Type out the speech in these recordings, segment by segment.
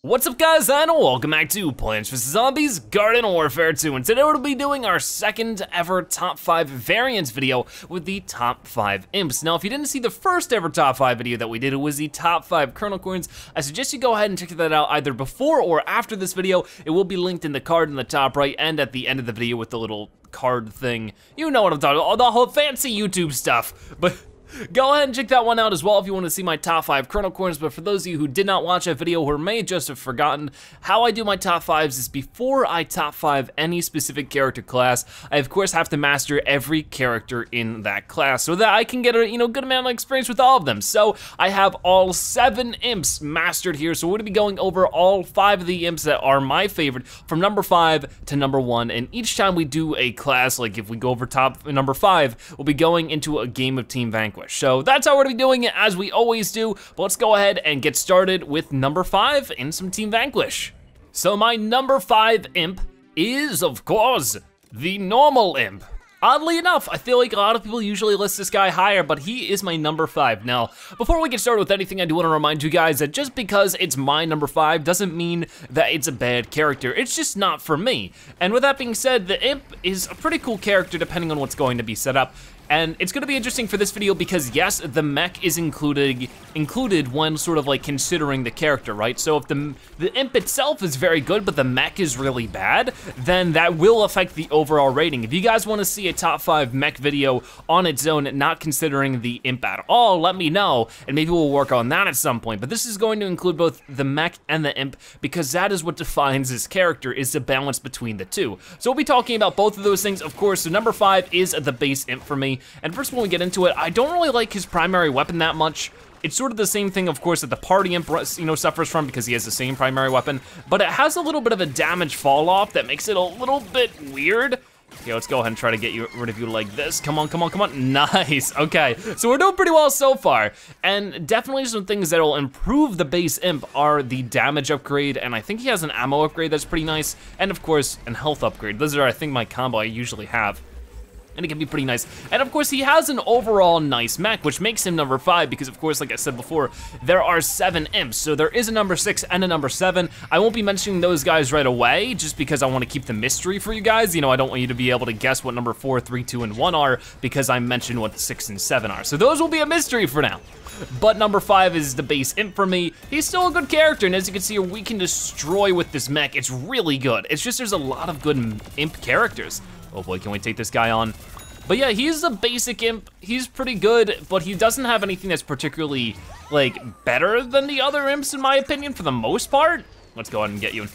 What's up guys, and welcome back to Plants vs. Zombies Garden Warfare 2, and today we'll be doing our second ever top 5 variants video with the top 5 imps. Now if you didn't see the first ever top 5 video that we did, it was the top 5 kernel coins. I suggest you go ahead and check that out either before or after this video. It will be linked in the card in the top right and at the end of the video with the little card thing. You know what I'm talking about, the whole fancy YouTube stuff. But go ahead and check that one out as well if you want to see my top 5 kernel coins. But for those of you who did not watch that video or may just have forgotten, how I do my top 5s is before I top 5 any specific character class, I of course have to master every character in that class so that I can get a good amount of experience with all of them. So I have all 7 imps mastered here, so we're gonna be going over all 5 of the imps that are my favorite from number 5 to number 1, and each time we do a class, like if we go over top number 5, we'll be going into a game of Team Vanquish. So that's how we're gonna be doing it, as we always do. But let's go ahead and get started with number 5 in some Team Vanquish. So my number 5 imp is, of course, the normal imp. Oddly enough, I feel like a lot of people usually list this guy higher, but he is my number 5. Now, before we get started with anything, I do wanna remind you guys that just because it's my number 5 doesn't mean that it's a bad character. It's just not for me. And with that being said, the imp is a pretty cool character depending on what's going to be set up. And it's gonna be interesting for this video because yes, the mech is included when sort of like considering the character, right? So if the imp itself is very good, but the mech is really bad, then that will affect the overall rating. If you guys wanna see a top 5 mech video on its own, not considering the imp at all, let me know, and maybe we'll work on that at some point. But this is going to include both the mech and the imp because that is what defines this character, is the balance between the two. So we'll be talking about both of those things, of course. So number 5 is the base imp for me. And first, when we get into it, I don't really like his primary weapon that much. It's sort of the same thing, of course, that the Party Imp suffers from because he has the same primary weapon, but it has a little bit of a damage fall off that makes it a little bit weird. Okay, let's go ahead and try to get rid of you like this. Come on, come on, come on, nice. Okay, so we're doing pretty well so far. And definitely some things that will improve the base imp are the damage upgrade, and I think he has an ammo upgrade that's pretty nice, and of course, an health upgrade. Those are, I think, my combo I usually have. And it can be pretty nice. And of course, he has an overall nice mech, which makes him number 5 because of course, like I said before, there are 7 imps. So there is a number 6 and a number 7. I won't be mentioning those guys right away just because I want to keep the mystery for you guys. I don't want you to be able to guess what number 4, 3, 2, and 1 are because I mentioned what 6 and 7 are. So those will be a mystery for now. But number 5 is the base imp for me. He's still a good character, and as you can see here, we can destroy with this mech. It's really good. It's just there's a lot of good imp characters. Oh boy, can we take this guy on? But yeah, he's a basic imp. He's pretty good, but he doesn't have anything that's particularly, like, better than the other imps, in my opinion, for the most part. Let's go ahead and get you.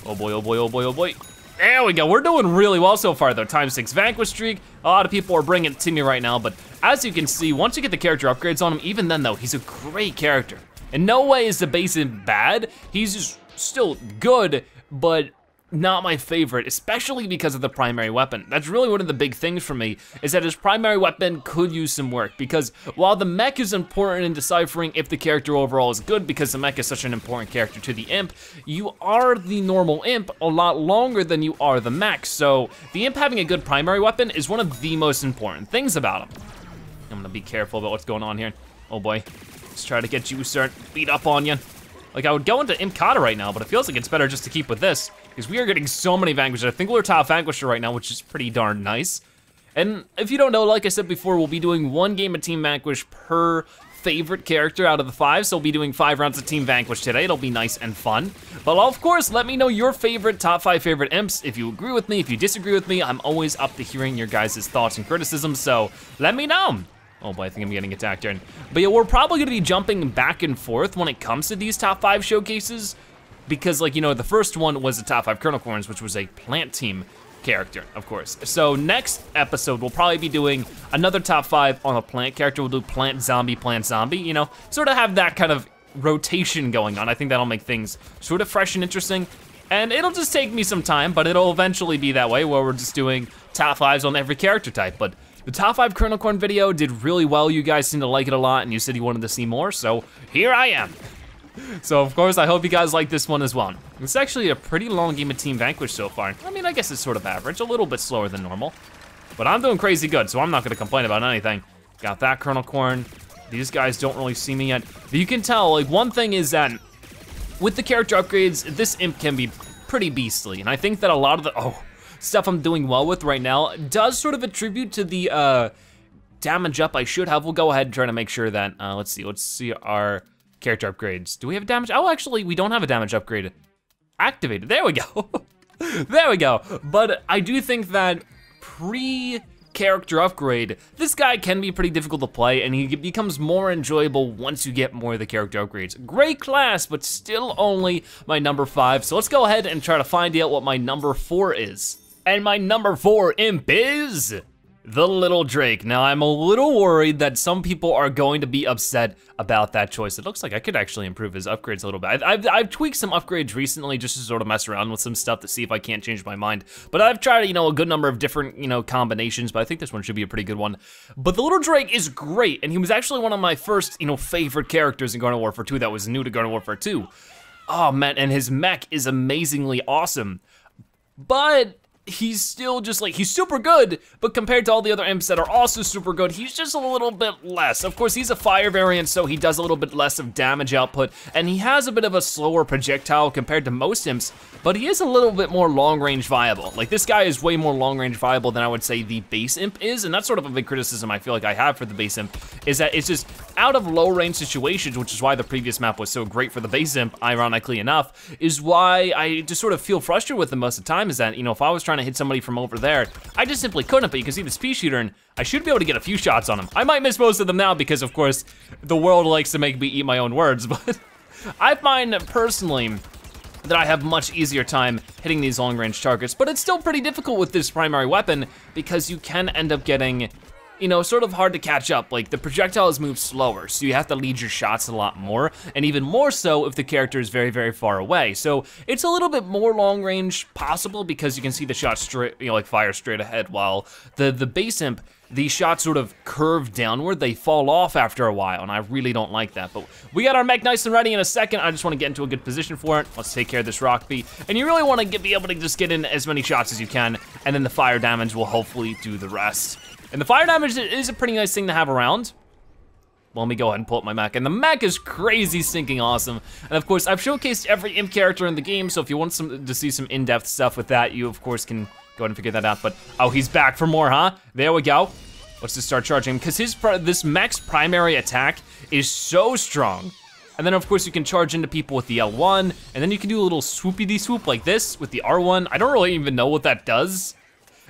Oh boy, oh boy, oh boy, oh boy. There we go, we're doing really well so far though. Times 6 vanquish streak. A lot of people are bringing it to me right now, but as you can see, once you get the character upgrades on him, even then though, he's a great character. In no way is the base imp bad. He's just still good, but not my favorite, especially because of the primary weapon. That's really one of the big things for me, is that his primary weapon could use some work, because while the mech is important in deciphering if the character overall is good, because the mech is such an important character to the imp, you are the normal imp a lot longer than you are the mech, so the imp having a good primary weapon is one of the most important things about him. I'm gonna be careful about what's going on here. Oh boy, let's try to get you start beat up on you. Like, I would go into Imp Kata right now, but it feels like it's better just to keep with this, because we are getting so many vanquishes. I think we're top vanquisher right now, which is pretty darn nice. And if you don't know, like I said before, we'll be doing 1 game of Team Vanquish per favorite character out of the 5, so we'll be doing 5 rounds of Team Vanquish today. It'll be nice and fun. But of course, let me know your favorite, top 5 favorite imps. If you agree with me, if you disagree with me, I'm always up to hearing your guys' thoughts and criticisms, so let me know. Oh boy, I think I'm getting attacked here. But yeah, we're probably gonna be jumping back and forth when it comes to these top 5 showcases, because like, the first one was the top 5 kernel coins, which was a plant team character, of course. So next episode, we'll probably be doing another top 5 on a plant character. We'll do plant, zombie, sort of have that kind of rotation going on. I think that'll make things sort of fresh and interesting. And it'll just take me some time, but it'll eventually be that way where we're just doing top 5s on every character type. But the top 5 kernel coin video did really well. You guys seem to like it a lot, and you said you wanted to see more, so here I am. So of course, I hope you guys like this one as well. It's actually a pretty long game of Team Vanquish so far. I mean, I guess it's sort of average, a little bit slower than normal. But I'm doing crazy good, so I'm not gonna complain about anything. Got that kernel corn. These guys don't really see me yet. But you can tell, like, one thing is that with the character upgrades, this imp can be pretty beastly, and I think that a lot of the stuff I'm doing well with right now does sort of attribute to the damage up I should have. We'll go ahead and try to make sure that, let's see our character upgrades. Do we have damage? Oh, actually, we don't have a damage upgrade activated. There we go. There we go. But I do think that pre-character upgrade, this guy can be pretty difficult to play, and he becomes more enjoyable once you get more of the character upgrades. Great class, but still only my number 5. So let's go ahead and try to find out what my number 4 is. And my number 4 imp is the Lil Drake. Now, I'm a little worried that some people are going to be upset about that choice. It looks like I could actually improve his upgrades a little bit. I've tweaked some upgrades recently just to sort of mess around with some stuff to see if I can't change my mind. But I've tried, a good number of different, combinations, but I think this one should be a pretty good one. But the Lil Drake is great, and he was actually one of my first, favorite characters in Garden Warfare 2 that was new to Garden Warfare 2. Oh man, and his mech is amazingly awesome. But he's still just he's super good, but compared to all the other imps that are also super good, he's just a little bit less. Of course, he's a fire variant, so he does a little bit less of damage output, and he has a bit of a slower projectile compared to most imps, but he is a little bit more long range viable. This guy is way more long range viable than I would say the base imp is, and that's sort of a big criticism I feel like I have for the base imp, is that it's just out of low range situations, which is why the previous map was so great for the base imp, ironically enough, is why I just sort of feel frustrated with him most of the time, is that, if I was trying to hit somebody from over there, I just simply couldn't, but you can see the speed shooter, and I should be able to get a few shots on him. I might miss most of them now because, of course, the world likes to make me eat my own words, but I find personally that I have much easier time hitting these long range targets, but it's still pretty difficult with this primary weapon because you can end up getting, sort of hard to catch up. The projectiles move slower, so you have to lead your shots a lot more, and even more so if the character is very, very far away. So it's a little bit more long range possible because you can see the shot straight, fire straight ahead, while the base imp, the shots sort of curve downward, they fall off after a while, and I really don't like that. But we got our mech nice and ready in a second. I just wanna get into a good position for it. Let's take care of this rock bee. And you really wanna be able to just get in as many shots as you can, and then the fire damage will hopefully do the rest. And the fire damage is a pretty nice thing to have around. Well, let me go ahead and pull up my mech, and the mech is crazy stinking awesome. And of course, I've showcased every imp character in the game, so if you want to see some in-depth stuff with that, you of course can go ahead and figure that out. But, oh, he's back for more, huh? There we go. Let's just start charging him, because this mech's primary attack is so strong. And then of course you can charge into people with the L1, and then you can do a little swoopy-de-swoop like this with the R1. I don't really even know what that does.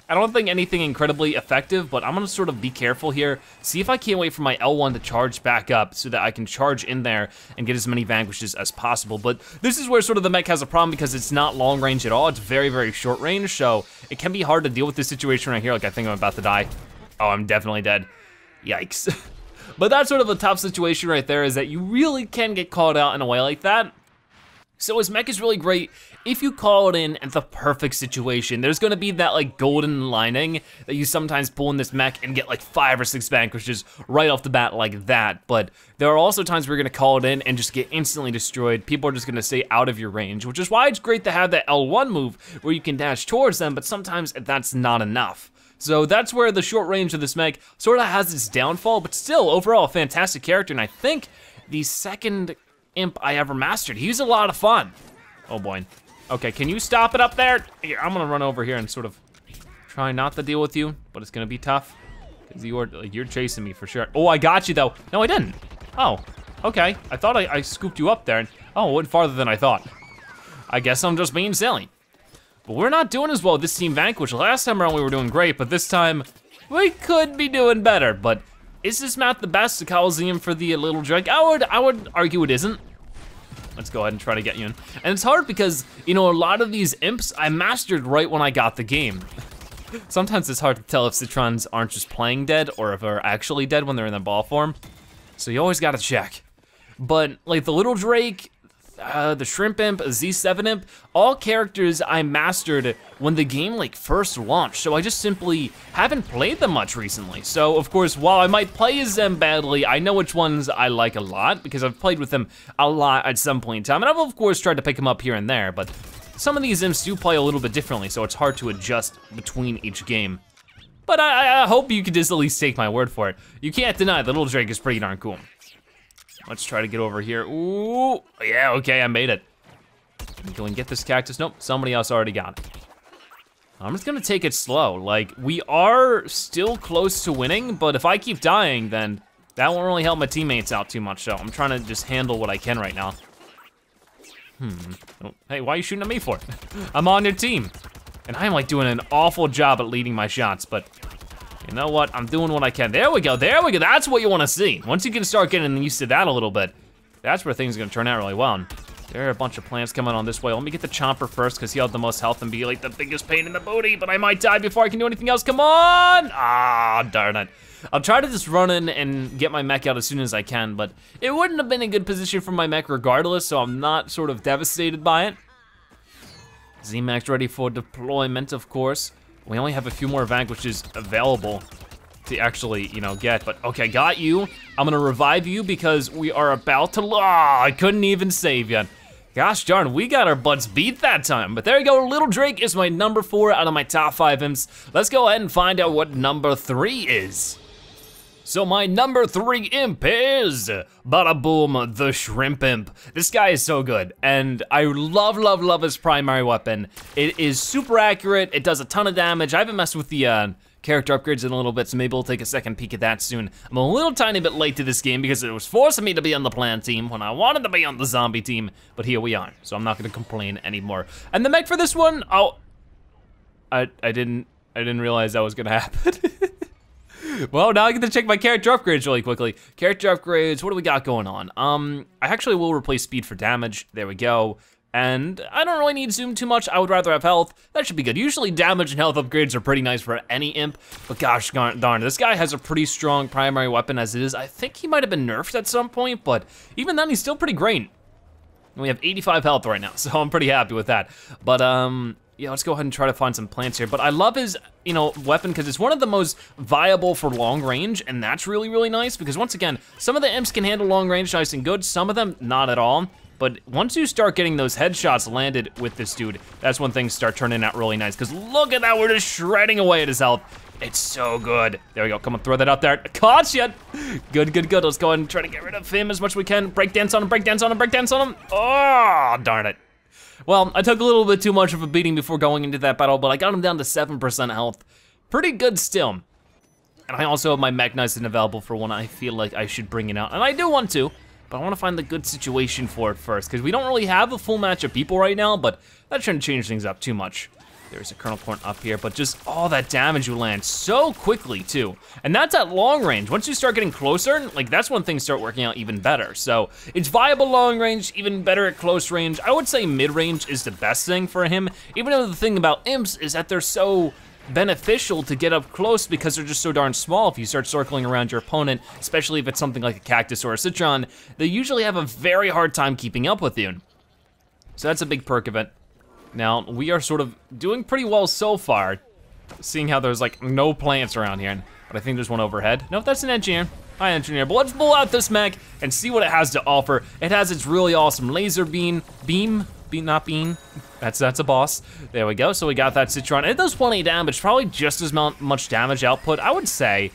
I don't think anything incredibly effective, but I'm gonna sort of be careful here. See if I can't wait for my L1 to charge back up so that I can charge in there and get as many vanquishes as possible. But this is where sort of the mech has a problem because it's not long range at all. It's very, very short range, so it can be hard to deal with this situation right here. I think I'm about to die. Oh, I'm definitely dead. Yikes. But that's sort of a tough situation right there, is that you really can get called out in a way like that. So his mech is really great if you call it in at the perfect situation. There's gonna be that golden lining that you sometimes pull in this mech and get 5 or 6 vanquishes right off the bat like that. But there are also times where you're gonna call it in and just get instantly destroyed. People are just gonna stay out of your range, which is why it's great to have that L1 move where you can dash towards them, but sometimes that's not enough. So that's where the short range of this mech sort of has its downfall, but still overall a fantastic character. And I think the second imp I ever mastered, he's a lot of fun. Oh boy. Okay, can you stop it up there? Here, I'm gonna run over here and sort of try not to deal with you, but it's gonna be tough because you're chasing me for sure. Oh, I got you though. No, I didn't. Oh, okay. I thought I scooped you up there. And, oh, it went farther than I thought. I guess I'm just being silly. But we're not doing as well with this Team Vanquish. Last time around we were doing great, but this time we could be doing better. But is this map the best Coliseum for the Lil Drake? I would argue it isn't. Let's go ahead and try to get you in. And it's hard because, a lot of these imps I mastered right when I got the game. Sometimes it's hard to tell if Citrons aren't just playing dead or if they're actually dead when they're in the ball form. So you always gotta check. But the Lil Drake, the S.H.R.Imp Imp, Z7 Imp, all characters I mastered when the game first launched, so I just simply haven't played them much recently. So of course, while I might play as them badly, I know which ones I like a lot because I've played with them a lot at some point in time, and I've of course tried to pick them up here and there, but some of these imps do play a little bit differently, so it's hard to adjust between each game. But I hope you could just at least take my word for it. You can't deny that Lil Drake is pretty darn cool. Let's try to get over here. Ooh, yeah, okay, I made it. Let me go and get this cactus. Nope, somebody else already got it. I'm just gonna take it slow. Like, we are still close to winning, but if I keep dying, then that won't really help my teammates out too much, so I'm trying to just handle what I can right now. Oh, hey, why are you shooting at me for? I'm on your team. And I am like doing an awful job at leading my shots, but you know what? I'm doing what I can. There we go, that's what you wanna see. Once you can start getting used to that a little bit, that's where things are gonna turn out really well. And there are a bunch of plants coming on this way. Let me get the chomper first, because he'll have the most health and be like the biggest pain in the booty, but I might die before I can do anything else, come on! Ah, darn it. I'll try to just run in and get my mech out as soon as I can, but it wouldn't have been a good position for my mech regardless, so I'm not sort of devastated by it. Z-Mech's ready for deployment, of course. We only have a few more vanquishes available to actually, you know, get, but okay, got you. I'm gonna revive you because we are about to, I couldn't even save yet. Gosh darn, we got our butts beat that time, but there you go, Lil Drake is my number 4 out of my top 5 imps. Let's go ahead and find out what number 3 is. So my number 3 imp is Bada Boom, the Shrimp Imp. This guy is so good, and I love his primary weapon. It is super accurate, it does a ton of damage. I haven't messed with the character upgrades in a little bit, so maybe we'll take a second peek at that soon. I'm a little tiny bit late to this game because it was forcing me to be on the plant team when I wanted to be on the zombie team, but here we are, so I'm not gonna complain anymore. And the mech for this one, oh, I didn't realize that was gonna happen. Well, now I get to check my character upgrades really quickly. Character upgrades, what do we got going on? I actually will replace speed for damage, there we go. And I don't really need zoom too much, I would rather have health. That should be good. Usually damage and health upgrades are pretty nice for any imp, but gosh darn, this guy has a pretty strong primary weapon as it is. I think he might have been nerfed at some point, but even then he's still pretty great. We have 85 health right now, so I'm pretty happy with that. But yeah, let's go ahead and try to find some plants here. But I love his, you know, weapon because it's one of the most viable for long range, and that's really nice because once again, some of the imps can handle long range nice and good, some of them not at all. But once you start getting those headshots landed with this dude, that's when things start turning out really nice. Because look at that, we're just shredding away at his health. It's so good. There we go, come on, throw that out there. Caught you. Good. Let's go ahead and try to get rid of him as much as we can. Breakdance on him, breakdance on him, breakdance on him. Oh, darn it. Well, I took a little bit too much of a beating before going into that battle, but I got him down to 7% health. Pretty good still. And I also have my mech nice and available for when I feel like I should bring it out. And I do want to, but I wanna find the good situation for it first, because we don't really have a full match of people right now, but that shouldn't change things up too much. There's a kernel corn up here, but just all that damage you land so quickly too. And that's at long range. Once you start getting closer, like that's when things start working out even better. So it's viable long range, even better at close range. I would say mid range is the best thing for him, even though the thing about imps is that they're so beneficial to get up close because they're just so darn small. If you start circling around your opponent, especially if it's something like a cactus or a citron, they usually have a very hard time keeping up with you. So that's a big perk of it. Now, we are sort of doing pretty well so far, seeing how there's like no plants around here, but I think there's one overhead. Nope, that's an engineer. Hi, engineer, but let's pull out this mech and see what it has to offer. It has its really awesome laser beam, not beam, that's a boss. There we go, so we got that citron. It does plenty of damage, probably just as much damage output, I would say,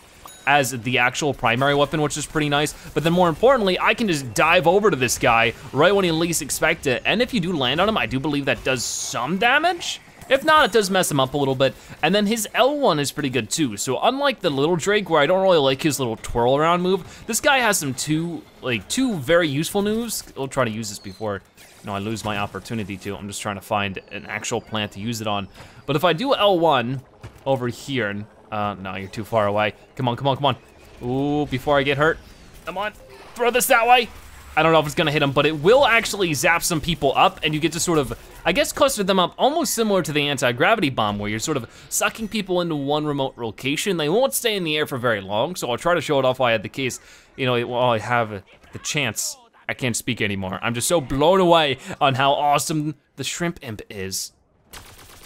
as the actual primary weapon, which is pretty nice. But then more importantly, I can just dive over to this guy right when you least expect it. And if you do land on him, I do believe that does some damage. If not, it does mess him up a little bit. And then his L1 is pretty good too. So unlike the Lil Drake, where I don't really like his little twirl around move, this guy has some two very useful moves. I'll try to use this before I lose my opportunity to. I'm just trying to find an actual plant to use it on. But if I do L1 over here, no, you're too far away. Come on. Ooh, before I get hurt. Come on, throw this that way. I don't know if it's gonna hit him, but it will actually zap some people up and you get to sort of, I guess, cluster them up almost similar to the anti-gravity bomb where you're sort of sucking people into one remote location. They won't stay in the air for very long, so I'll try to show it off while I had the case, while I have the chance. I can't speak anymore. I'm just so blown away on how awesome the Shrimp Imp is.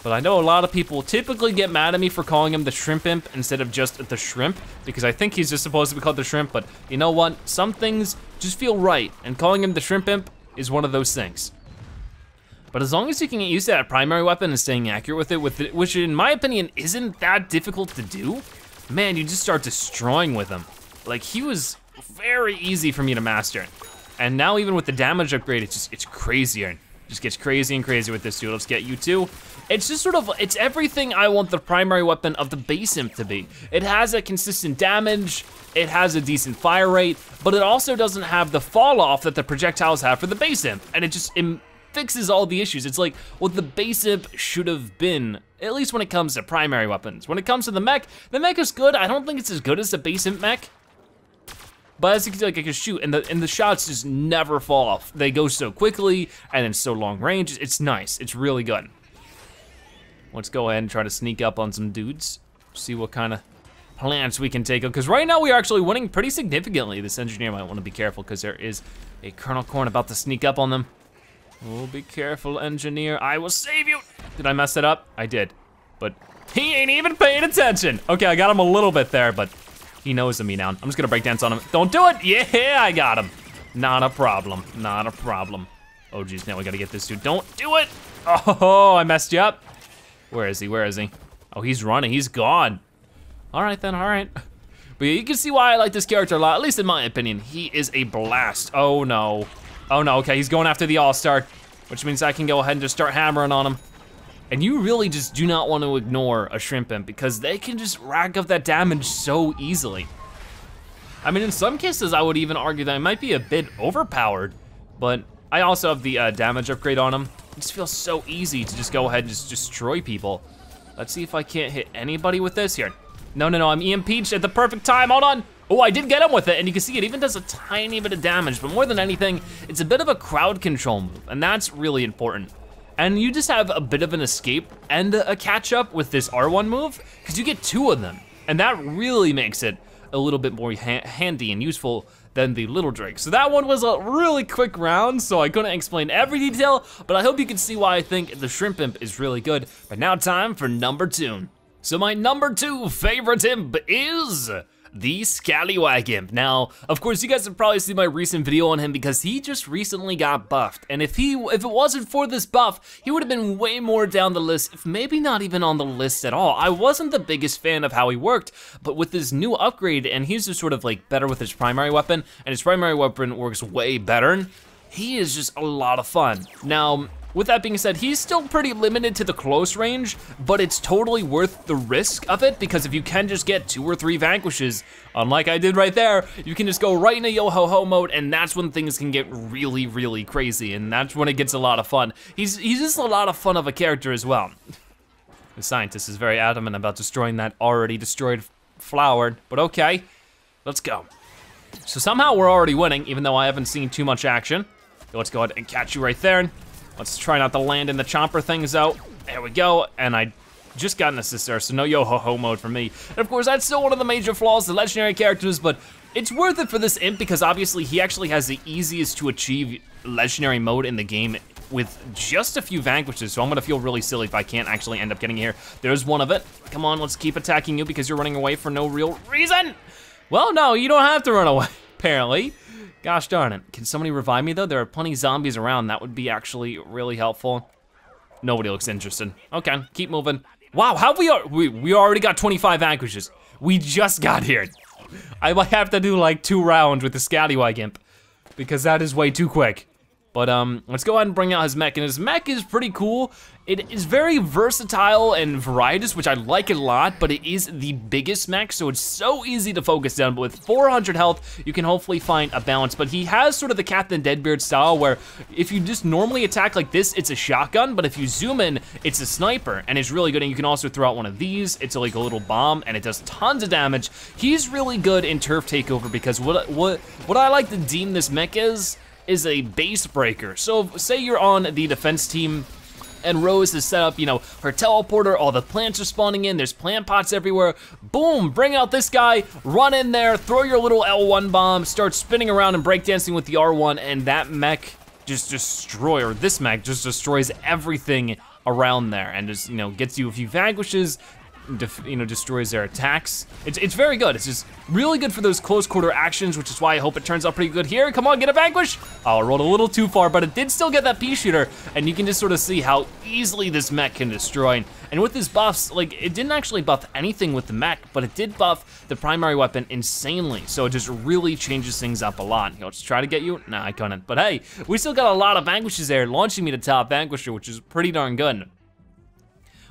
But I know a lot of people typically get mad at me for calling him the Shrimp Imp instead of just the Shrimp, because I think he's just supposed to be called the Shrimp, but you know what? Some things just feel right, and calling him the Shrimp Imp is one of those things. But as long as you can get used to that primary weapon and staying accurate with it, which in my opinion isn't that difficult to do, man, you just start destroying with him. Like, he was very easy for me to master. And now even with the damage upgrade, it's crazier. Just gets crazy and crazy with this dude. Let's get you too. It's just sort of, it's everything I want the primary weapon of the base imp to be. It has a consistent damage, it has a decent fire rate, but it also doesn't have the fall off that the projectiles have for the base imp. And it fixes all the issues. It's like what the base imp should have been, at least when it comes to primary weapons. When it comes to the mech is good. I don't think it's as good as the base imp mech. But as you can see, like I can shoot, and the shots just never fall off. They go so quickly, and then so long range. It's nice, it's really good. Let's go ahead and try to sneak up on some dudes. See what kind of plants we can take, because right now we are actually winning pretty significantly. This engineer might wanna be careful, because there is a Colonel Corn about to sneak up on them. Oh, be careful, engineer, I will save you. Did I mess it up? I did, but he ain't even paying attention. Okay, I got him a little bit there, but he knows me now. I'm just gonna break dance on him. Don't do it, yeah, I got him. Not a problem, not a problem. Oh geez, now we gotta get this dude. Don't do it. Oh, I messed you up. Where is he, where is he? Oh, he's running, he's gone. All right then, all right. But yeah, you can see why I like this character a lot, at least in my opinion. He is a blast, oh no. Oh no, okay, he's going after the all-star, which means I can go ahead and just start hammering on him. And you really just do not want to ignore a S.H.R.Imp imp because they can just rack up that damage so easily. I mean, in some cases, I would even argue that it might be a bit overpowered, but I also have the damage upgrade on him. It just feels so easy to just go ahead and just destroy people. Let's see if I can't hit anybody with this here. No, I'm EMP'd at the perfect time, hold on. Oh, I did get him with it, and you can see it even does a tiny bit of damage, but more than anything, it's a bit of a crowd control move, and that's really important. And you just have a bit of an escape and a catch up with this R1 move, because you get 2 of them, and that really makes it a little bit more handy and useful than the Lil Drake. So that one was a really quick round, so I couldn't explain every detail, but I hope you can see why I think the S.H.R.Imp imp is really good. But now time for number 2. So my number 2 favorite imp is the Scallywag Imp. Now, of course, you guys have probably seen my recent video on him because he just recently got buffed. And if it wasn't for this buff, he would have been way more down the list, if maybe not even on the list at all. I wasn't the biggest fan of how he worked, but with this new upgrade, and he's just sort of like better with his primary weapon, and his primary weapon works way better, he is just a lot of fun. Now, with that being said, he's still pretty limited to the close range, but it's totally worth the risk of it because if you can just get 2 or 3 vanquishes, unlike I did right there, you can just go right into yo-ho-ho mode and that's when things can get really, really crazy and that's when it gets a lot of fun. He's just a lot of fun of a character as well. The scientist is very adamant about destroying that already destroyed flower, but okay, let's go. So somehow we're already winning, even though I haven't seen too much action. So let's go ahead and catch you right there. Let's try not to land in the chomper things out. There we go, and I just got an assist there, so no yo-ho-ho mode for me. And of course, that's still one of the major flaws of legendary characters, but it's worth it for this imp because obviously he actually has the easiest to achieve legendary mode in the game with just a few vanquishes, so I'm gonna feel really silly if I can't actually end up getting here. There's one of it. Come on, let's keep attacking you because you're running away for no real reason. Well, no, you don't have to run away, apparently. Gosh darn it. Can somebody revive me though? There are plenty of zombies around. That would be actually really helpful. Nobody looks interested. Okay, keep moving. Wow, how we already got 25 vanquishes. We just got here. I might have to do like 2 rounds with the Scallywag Imp because that is way too quick. But let's go ahead and bring out his mech, and his mech is pretty cool. It is very versatile and varietous, which I like a lot, but it is the biggest mech, so it's so easy to focus down. But with 400 health, you can hopefully find a balance. But he has sort of the Captain Deadbeard style where if you just normally attack like this, it's a shotgun, but if you zoom in, it's a sniper, and it's really good. And you can also throw out one of these. It's like a little bomb, and it does tons of damage. He's really good in turf takeover because what I like to deem this mech is a base breaker. So say you're on the defense team and Rose has set up, you know, her teleporter, all the plants are spawning in, there's plant pots everywhere. Boom, bring out this guy, run in there, throw your little L1 bomb, start spinning around and breakdancing with the R1, and that mech just this mech just destroys everything around there and just, you know, gets you a few vanquishes, destroys their attacks. It's very good. It's just really good for those close quarter actions, which is why I hope it turns out pretty good here. Come on, get a vanquish. Oh, I rolled a little too far, but it did still get that pea shooter, and you can just sort of see how easily this mech can destroy. And with his buffs, like, it didn't actually buff anything with the mech, but it did buff the primary weapon insanely. So it just really changes things up a lot. Let's try to get you. Nah, I couldn't. But hey, we still got a lot of vanquishes there, launching me to top vanquisher, which is pretty darn good.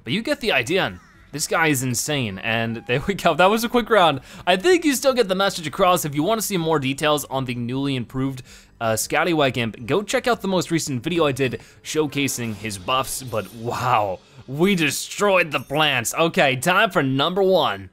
But you get the idea. This guy is insane, and there we go. That was a quick round. I think you still get the message across. If you want to see more details on the newly improved Scallywag Imp, go check out the most recent video I did showcasing his buffs, but wow, we destroyed the plants. Okay, time for number 1.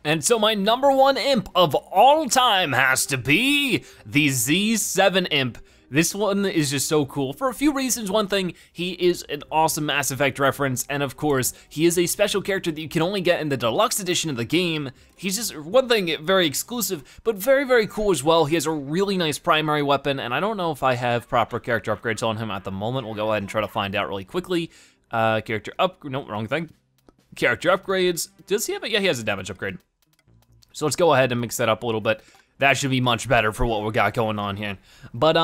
And so my number 1 imp of all time has to be the Z7-Imp. This one is just so cool for a few reasons. One thing, he is an awesome Mass Effect reference, and of course, he is a special character that you can only get in the deluxe edition of the game. He's just, one thing, very exclusive, but very, very cool as well. He has a really nice primary weapon, and I don't know if I have proper character upgrades on him at the moment. We'll go ahead and try to find out really quickly. No, wrong thing. Character upgrades, does he have it? Yeah, he has a damage upgrade. So let's go ahead and mix that up a little bit. That should be much better for what we got going on here. But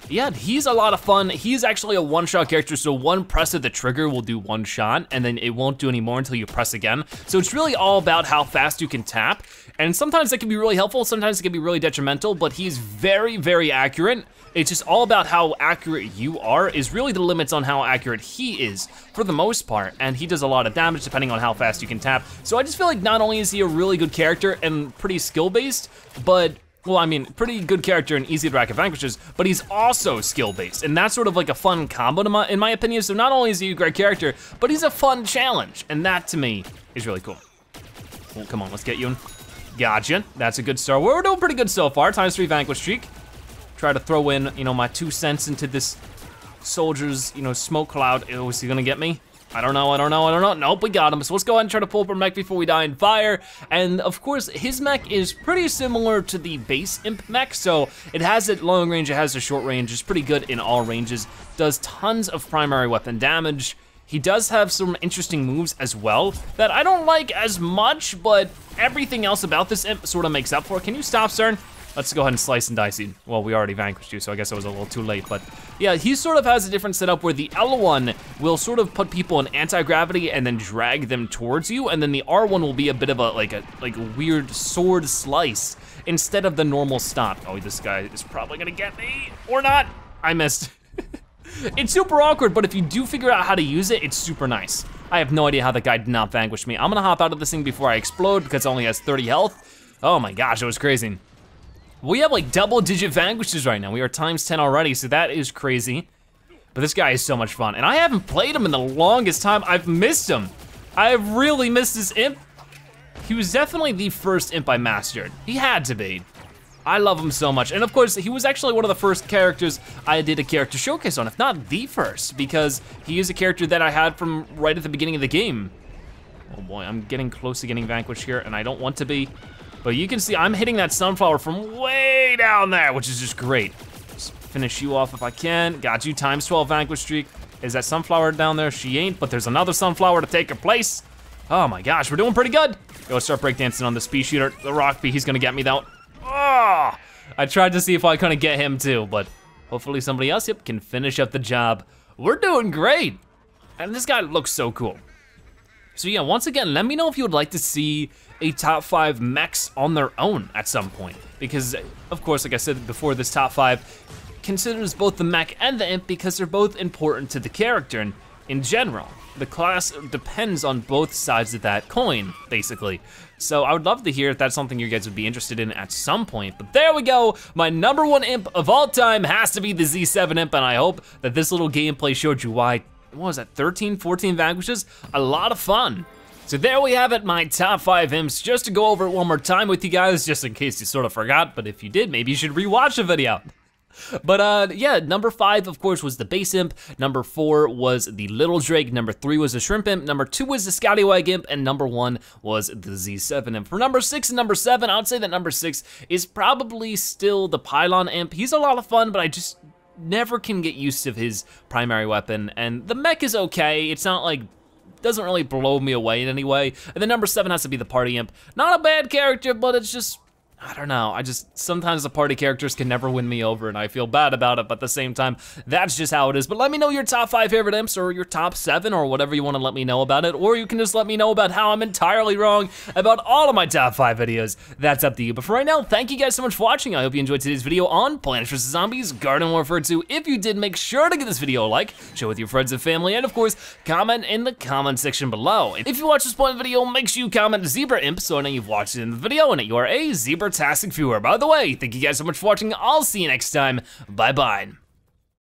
yeah, he's a lot of fun. He's actually a one-shot character, so one press of the trigger will do 1 shot, and then it won't do any more until you press again. So it's really all about how fast you can tap, and sometimes that can be really helpful, sometimes it can be really detrimental, but he's very, very accurate. It's just all about how accurate you are is really the limits on how accurate he is for the most part, and he does a lot of damage depending on how fast you can tap. So I just feel like not only is he a really good character and pretty skill-based, but, well, I mean, pretty good character and easy to rack of vanquishes, but he's also skill-based, and that's sort of like a fun combo in my opinion. So not only is he a great character, but he's a fun challenge, and that to me is really cool. Well, come on, let's get you in. Gotcha, that's a good start. We're doing pretty good so far, ×3 vanquish streak. Try to throw in, you know, my 2 cents into this soldier's, you know, smoke cloud. Oh, is he gonna get me? I don't know. Nope, we got him. So let's go ahead and try to pull up our mech before we die in fire. And of course, his mech is pretty similar to the base imp mech. So it has a long range, it has a short range. It's pretty good in all ranges. Does tons of primary weapon damage. He does have some interesting moves as well that I don't like as much, but everything else about this imp sort of makes up for it. Can you stop, sir? Let's go ahead and slice and dice you. Well, we already vanquished you, so I guess it was a little too late, but yeah, he sort of has a different setup where the L1 will sort of put people in anti-gravity and then drag them towards you, and then the R1 will be a bit of a weird sword slice instead of the normal stop. Oh, this guy is probably gonna get me, or not. I missed. It's super awkward, but if you do figure out how to use it, it's super nice. I have no idea how the guy did not vanquish me. I'm gonna hop out of this thing before I explode because it only has 30 health. Oh my gosh, it was crazy. We have like double-digit vanquishes right now. We are ×10 already, so that is crazy. But this guy is so much fun, and I haven't played him in the longest time. I've missed him. I've really missed this imp. He was definitely the first imp I mastered. He had to be. I love him so much. And of course, he was actually one of the first characters I did a character showcase on, if not the first, because he is a character that I had from right at the beginning of the game. Oh boy, I'm getting close to getting vanquished here, and I don't want to be. But you can see I'm hitting that sunflower from way down there, which is just great. Just finish you off if I can. Got you, ×12 vanquish streak. Is that sunflower down there? She ain't, but there's another sunflower to take her place. Oh my gosh, we're doing pretty good. Go start breakdancing on the speed shooter. The rock bee, he's gonna get me though. Oh, I tried to see if I couldn't get him too, but hopefully somebody else, yep, can finish up the job. We're doing great. And this guy looks so cool. So yeah, once again, let me know if you would like to see a top 5 mechs on their own at some point. Because, of course, like I said before, this top 5 considers both the mech and the imp because they're both important to the character and in general. The class depends on both sides of that coin, basically. So I would love to hear if that's something you guys would be interested in at some point. But there we go, my number 1 imp of all time has to be the Z7-Imp, and I hope that this little gameplay showed you why. What was that, 13, 14 vanquishes? A lot of fun. So there we have it, my top 5 imps. Just to go over it one more time with you guys, just in case you sort of forgot, but if you did, maybe you should rewatch the video. But yeah, number 5, of course, was the base imp. Number 4 was the Lil Drake. Number 3 was the S.H.R.Imp imp. Number 2 was the Scallywag imp, and number 1 was the Z7-Imp. For number 6 and number 7, I would say that number 6 is probably still the Pylon Imp. He's a lot of fun, but I just never can get used to his primary weapon, and the mech is okay. It's not like, doesn't really blow me away in any way. And then number 7 has to be the Party Imp. Not a bad character, but it's just I don't know, sometimes the party characters can never win me over and I feel bad about it, but at the same time, that's just how it is. But let me know your top 5 favorite imps or your top 7 or whatever you wanna let me know about it, or you can just let me know about how I'm entirely wrong about all of my top 5 videos. That's up to you. But for right now, thank you guys so much for watching. I hope you enjoyed today's video on Plants vs. Zombies Garden Warfare 2. If you did, make sure to give this video a like, share with your friends and family, and of course, comment in the comment section below. If you watch this point video, make sure you comment Zebra-Imp so I know you've watched it in the video and that you are a Zebratastic viewer. By the way, thank you guys so much for watching. I'll see you next time. Bye-bye.